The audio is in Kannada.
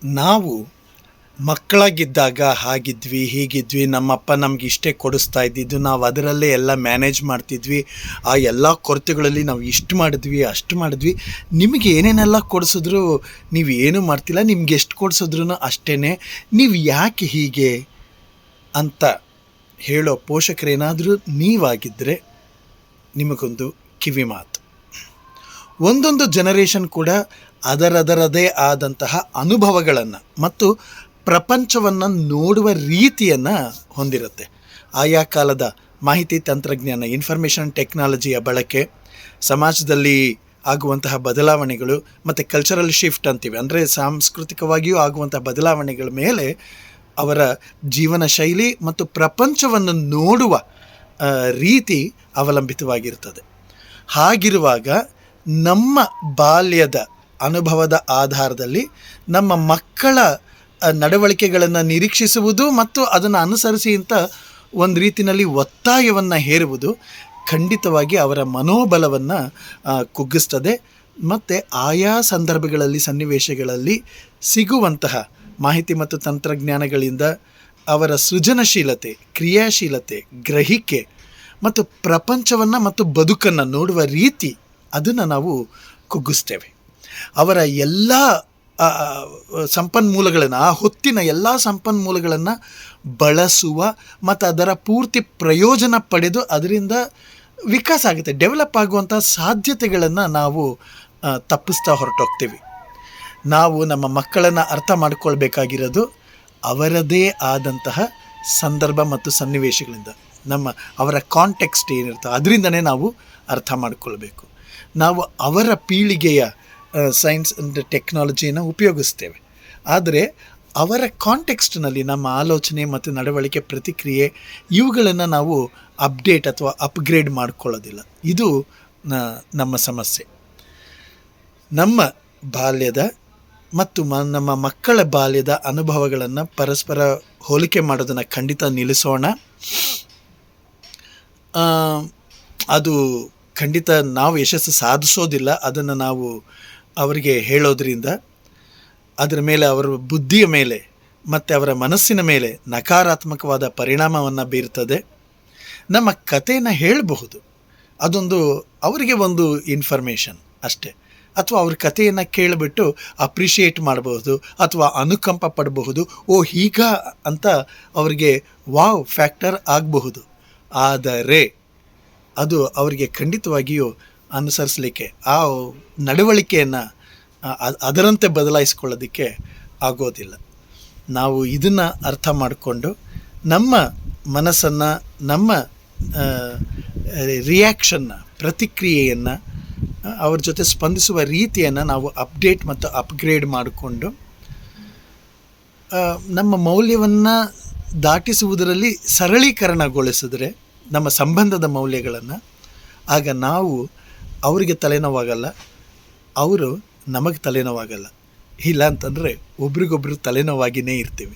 ನಾವು ಮಕ್ಕಳಾಗಿದ್ದಾಗ ಹಾಗಿದ್ವಿ ಹೀಗಿದ್ವಿ, ನಮ್ಮಪ್ಪ ನಮ್ಗೆ ಇಷ್ಟೇ ಕೊಡಿಸ್ತಾ ಇದ್ದಿದ್ದು, ನಾವು ಅದರಲ್ಲೇ ಎಲ್ಲ ಮ್ಯಾನೇಜ್ ಮಾಡ್ತಿದ್ವಿ, ಆ ಎಲ್ಲ ಕೊರತೆಗಳಲ್ಲಿ ನಾವು ಇಷ್ಟು ಮಾಡಿದ್ವಿ ಅಷ್ಟು ಮಾಡಿದ್ವಿ, ನಿಮಗೆ ಏನೇನೆಲ್ಲ ಕೊಡಿಸಿದ್ರು ನೀವು ಏನೂ ಮಾಡ್ತಿಲ್ಲ, ನಿಮ್ಗೆ ಎಷ್ಟು ಕೊಡಿಸಿದ್ರು ಅಷ್ಟೇ, ನೀವು ಯಾಕೆ ಹೀಗೆ ಅಂತ ಹೇಳೋ ಪೋಷಕರೇನಾದರೂ ನೀವಾಗಿದ್ದರೆ ನಿಮಗೊಂದು ಕಿವಿ ಮಾತು. ಒಂದೊಂದು ಜನರೇಷನ್ ಕೂಡ ಅದರದರದೇ ಆದಂತಹ ಅನುಭವಗಳನ್ನು ಮತ್ತು ಪ್ರಪಂಚವನ್ನು ನೋಡುವ ರೀತಿಯನ್ನು ಹೊಂದಿರುತ್ತೆ. ಆಯಾ ಕಾಲದ ಮಾಹಿತಿ ತಂತ್ರಜ್ಞಾನ, ಇನ್ಫಾರ್ಮೇಷನ್ ಟೆಕ್ನಾಲಜಿಯ ಬಳಕೆ, ಸಮಾಜದಲ್ಲಿ ಆಗುವಂತಹ ಬದಲಾವಣೆಗಳು ಮತ್ತು ಕಲ್ಚರಲ್ ಶಿಫ್ಟ್ ಅಂತೀವಿ, ಅಂದರೆ ಸಾಂಸ್ಕೃತಿಕವಾಗಿಯೂ ಆಗುವಂತಹ ಬದಲಾವಣೆಗಳ ಮೇಲೆ ಅವರ ಜೀವನ ಶೈಲಿ ಮತ್ತು ಪ್ರಪಂಚವನ್ನು ನೋಡುವ ರೀತಿ ಅವಲಂಬಿತವಾಗಿರ್ತದೆ. ಹಾಗಿರುವಾಗ ನಮ್ಮ ಬಾಲ್ಯದ ಅನುಭವದ ಆಧಾರದಲ್ಲಿ ನಮ್ಮ ಮಕ್ಕಳ ನಡವಳಿಕೆಗಳನ್ನು ನಿರೀಕ್ಷಿಸುವುದು ಮತ್ತು ಅದನ್ನು ಅನುಸರಿಸಿ ಅಂತ ಒಂದು ರೀತಿಯಲ್ಲಿ ಒತ್ತಾಯವನ್ನು ಹೇರುವುದು ಖಂಡಿತವಾಗಿ ಅವರ ಮನೋಬಲವನ್ನು ಕುಗ್ಗಿಸ್ತದೆ. ಮತ್ತು ಆಯಾ ಸಂದರ್ಭಗಳಲ್ಲಿ, ಸನ್ನಿವೇಶಗಳಲ್ಲಿ ಸಿಗುವಂತಹ ಮಾಹಿತಿ ಮತ್ತು ತಂತ್ರಜ್ಞಾನಗಳಿಂದ ಅವರ ಸೃಜನಶೀಲತೆ, ಕ್ರಿಯಾಶೀಲತೆ, ಗ್ರಹಿಕೆ ಮತ್ತು ಪ್ರಪಂಚವನ್ನು ಮತ್ತು ಬದುಕನ್ನು ನೋಡುವ ರೀತಿ ಅದನ್ನು ನಾವು ಕುಗ್ಗಿಸ್ತೇವೆ. ಅವರ ಎಲ್ಲ ಸಂಪನ್ಮೂಲಗಳನ್ನು, ಆ ಹೊತ್ತಿನ ಎಲ್ಲ ಸಂಪನ್ಮೂಲಗಳನ್ನು ಬಳಸುವ ಮತ್ತು ಅದರ ಪೂರ್ತಿ ಪ್ರಯೋಜನ ಪಡೆದು ಅದರಿಂದ ವಿಕಾಸ ಆಗುತ್ತೆ, ಡೆವಲಪ್ ಆಗುವಂಥ ಸಾಧ್ಯತೆಗಳನ್ನು ನಾವು ತಪ್ಪಿಸ್ತಾ ಹೊರಟೋಗ್ತೀವಿ. ನಾವು ನಮ್ಮ ಮಕ್ಕಳನ್ನು ಅರ್ಥ ಮಾಡ್ಕೊಳ್ಬೇಕಾಗಿರೋದು ಅವರದೇ ಆದಂತಹ ಸಂದರ್ಭ ಮತ್ತು ಸನ್ನಿವೇಶಗಳಿಂದ, ಅವರ ಕಾಂಟೆಕ್ಸ್ಟ್ ಏನಿರ್ತದೆ ಅದರಿಂದನೇ ನಾವು ಅರ್ಥ ಮಾಡಿಕೊಳ್ಬೇಕು. ನಾವು ಅವರ ಪೀಳಿಗೆಯ ಸೈನ್ಸ್ ಆ್ಯಂಡ್ ಟೆಕ್ನಾಲಜಿಯನ್ನು ಉಪಯೋಗಿಸ್ತೇವೆ, ಆದರೆ ಅವರ ಕಾಂಟೆಕ್ಸ್ಟ್ನಲ್ಲಿ ನಮ್ಮ ಆಲೋಚನೆ ಮತ್ತು ನಡವಳಿಕೆ, ಪ್ರತಿಕ್ರಿಯೆ ಇವುಗಳನ್ನು ನಾವು ಅಪ್ಡೇಟ್ ಅಥವಾ ಅಪ್ಗ್ರೇಡ್ ಮಾಡಿಕೊಳ್ಳೋದಿಲ್ಲ. ಇದು ನಮ್ಮ ಸಮಸ್ಯೆ. ನಮ್ಮ ಬಾಲ್ಯದ ಮತ್ತು ನಮ್ಮ ಮಕ್ಕಳ ಬಾಲ್ಯದ ಅನುಭವಗಳನ್ನು ಪರಸ್ಪರ ಹೋಲಿಕೆ ಮಾಡೋದನ್ನು ಖಂಡಿತ ನಿಲ್ಲಿಸೋಣ. ಅದು ಖಂಡಿತ ನಾವು ಯಶಸ್ಸು ಸಾಧಿಸೋದಿಲ್ಲ. ಅದನ್ನು ನಾವು ಅವರಿಗೆ ಹೇಳೋದ್ರಿಂದ ಅದರ ಮೇಲೆ, ಅವರ ಬುದ್ಧಿಯ ಮೇಲೆ ಮತ್ತು ಅವರ ಮನಸ್ಸಿನ ಮೇಲೆ ನಕಾರಾತ್ಮಕವಾದ ಪರಿಣಾಮವನ್ನು ಬೀರ್ತದೆ. ನಮ್ಮ ಕಥೆಯನ್ನು ಹೇಳಬಹುದು, ಅದೊಂದು ಅವರಿಗೆ ಒಂದು ಇನ್ಫಾರ್ಮೇಷನ್ ಅಷ್ಟೇ, ಅಥವಾ ಅವ್ರ ಕಥೆಯನ್ನು ಕೇಳಿಬಿಟ್ಟು ಅಪ್ರಿಷಿಯೇಟ್ ಮಾಡಬಹುದು ಅಥವಾ ಅನುಕಂಪ ಪಡಬಹುದು, ಓ ಹೀಗ ಅಂತ ಅವರಿಗೆ ವಾವ್ ಫ್ಯಾಕ್ಟರ್ ಆಗಬಹುದು. ಆದರೆ ಅದು ಅವರಿಗೆ ಖಂಡಿತವಾಗಿಯೂ ಅನುಸರಿಸಲಿಕ್ಕೆ, ಆ ನಡವಳಿಕೆಯನ್ನು ಅದರಂತೆ ಬದಲಾಯಿಸ್ಕೊಳ್ಳೋದಕ್ಕೆ ಆಗೋದಿಲ್ಲ. ನಾವು ಇದನ್ನು ಅರ್ಥ ಮಾಡಿಕೊಂಡು ನಮ್ಮ ಮನಸ್ಸನ್ನು, ನಮ್ಮ ರಿಯಾಕ್ಷನ್ನ, ಪ್ರತಿಕ್ರಿಯೆಯನ್ನು, ಅವ್ರ ಜೊತೆ ಸ್ಪಂದಿಸುವ ರೀತಿಯನ್ನು ನಾವು ಅಪ್ಡೇಟ್ ಮತ್ತು ಅಪ್ಗ್ರೇಡ್ ಮಾಡಿಕೊಂಡು ನಮ್ಮ ಮೌಲ್ಯವನ್ನು ದಾಟಿಸುವುದರಲ್ಲಿ ಸರಳೀಕರಣಗೊಳಿಸಿದ್ರೆ ನಮ್ಮ ಸಂಬಂಧದ ಮೌಲ್ಯಗಳನ್ನು, ಆಗ ನಾವು ಅವರಿಗೆ ತಲೆನೋವಾಗಲ್ಲ, ಅವರು ನಮಗೆ ತಲೆನೋವಾಗಲ್ಲ. ಇಲ್ಲ ಅಂತಂದರೆ ಒಬ್ರಿಗೊಬ್ರು ತಲೆನೋವಾಗಿಯೇ ಇರ್ತೀವಿ.